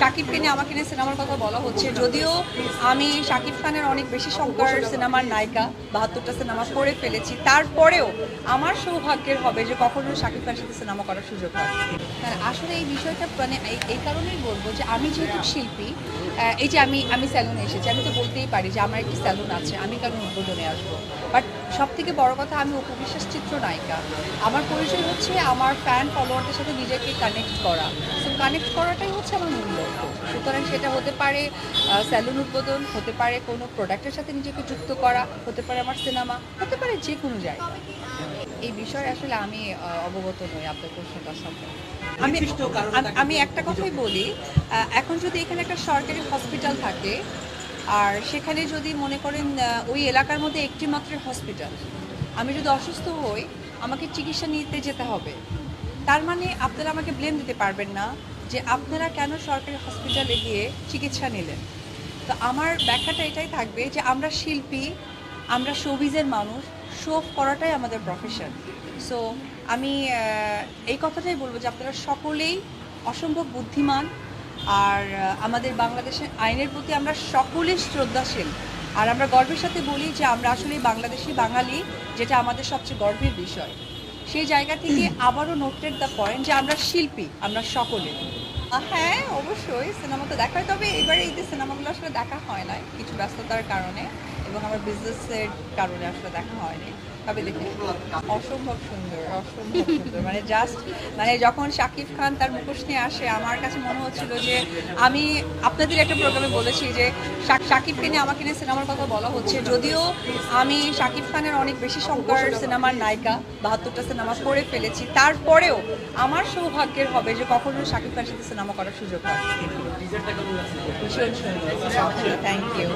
শাকিবকে নিয়ে আমাকে নিয়ে সিনেমার কথা বলা হচ্ছে, যদিও আমি শাকিব খানের অনেক বেশি সংখ্যার সিনেমার নায়িকা, 72টা সিনেমা করে ফেলেছি, তারপরেও আমার সৌভাগ্যের হবে যে কখনো শাকিব খানের সাথে সিনেমা করার সুযোগ হয়। আসলে এই বিষয়টা মানে এই কারণেই বলবো যে আমি যেহেতু শিল্পী, এই যে আমি স্যালুনে এসেছি, আমি তো বলতেই পারি যে আমার একটি স্যালুন আছে, আমি কেন উদ্বোধনে আসবো। বাট সব থেকে বড় কথা, আমি অপু বিশ্বাস চিত্রনায়িকা। আমার পরিচয় হচ্ছে আমার ফ্যান ফলোয়ারদের সাথে নিজেকে কানেক্ট করা। সো কানেক্ট করাটাই হচ্ছে আমার মূল লক্ষ্য। সুতরাং সেটা হতে পারে স্যালুন উদ্বোধন, হতে পারে কোনো প্রোডাক্টের সাথে নিজেকে যুক্ত করা, হতে পারে আমার সিনেমা, হতে পারে যে কোনো জায়গা। এই বিষয়ে আসলে আমি অবগত নই আপনার প্রশ্নটার সাথে। আমি একটা কথাই বলি, এখন যদি এখানে একটা সরকারি হসপিটাল থাকে আর সেখানে যদি মনে করেন ওই এলাকার মধ্যে একটি মাত্র হসপিটাল, আমি যদি অসুস্থ হই আমাকে চিকিৎসা নিতে যেতে হবে, তার মানে আপনারা আমাকে ব্লেম দিতে পারবেন না যে আপনারা কেন সরকারি হসপিটালে গিয়ে চিকিৎসা নিলেন। তো আমার ব্যাখ্যাটা এটাই থাকবে যে আমরা শিল্পী, আমরা শোবিজের মানুষ, শো করাটাই আমাদের প্রফেশন। সো আমি এই কথাটাই বলবো যে আপনারা সকলেই অসম্ভব বুদ্ধিমান, আর আমাদের বাংলাদেশের আইনের প্রতি আমরা সকলেই শ্রদ্ধাশীল। আর আমরা গর্বের সাথে বলি যে আমরা আসলে বাংলাদেশি বাঙালি, যেটা আমাদের সবচেয়ে গর্বের বিষয়। সেই জায়গা থেকে আবারও নোটেড দ্য পয়েন্ট যে আমরা শিল্পী, আমরা সকলে। হ্যাঁ, অবশ্যই সিনেমা তো দেখা হয়, তবে এবারে ঈদের সিনেমাগুলো আসলে দেখা হয় না কিছু ব্যস্ততার কারণে এবং আমার বিজনেসের কারণে আসলে দেখা হয়নি। তবে দেখে অসম্ভব সুন্দর, অসম্ভব সুন্দর, মানে জাস্ট মানে যখন শাকিব খান তার মুখোশ নিয়ে আসে আমার কাছে মনে হচ্ছিল যে আমি আপনাদের একটা প্রোগ্রামে বলেছি যে শাকিবকে নিয়ে আমাকে নিয়ে সিনেমার কথা বলা হচ্ছে, যদিও আমি শাকিব খানের অনেক বেশি সংখ্যার সিনেমার নায়িকা, 72টা সিনেমা করে ফেলেছি, তারপরেও আমার সৌভাগ্যের হবে যে কখনো শাকিব খানের সাথে সিনেমা করার সুযোগ হয়। ভীষণ সুন্দর, থ্যাংক ইউ।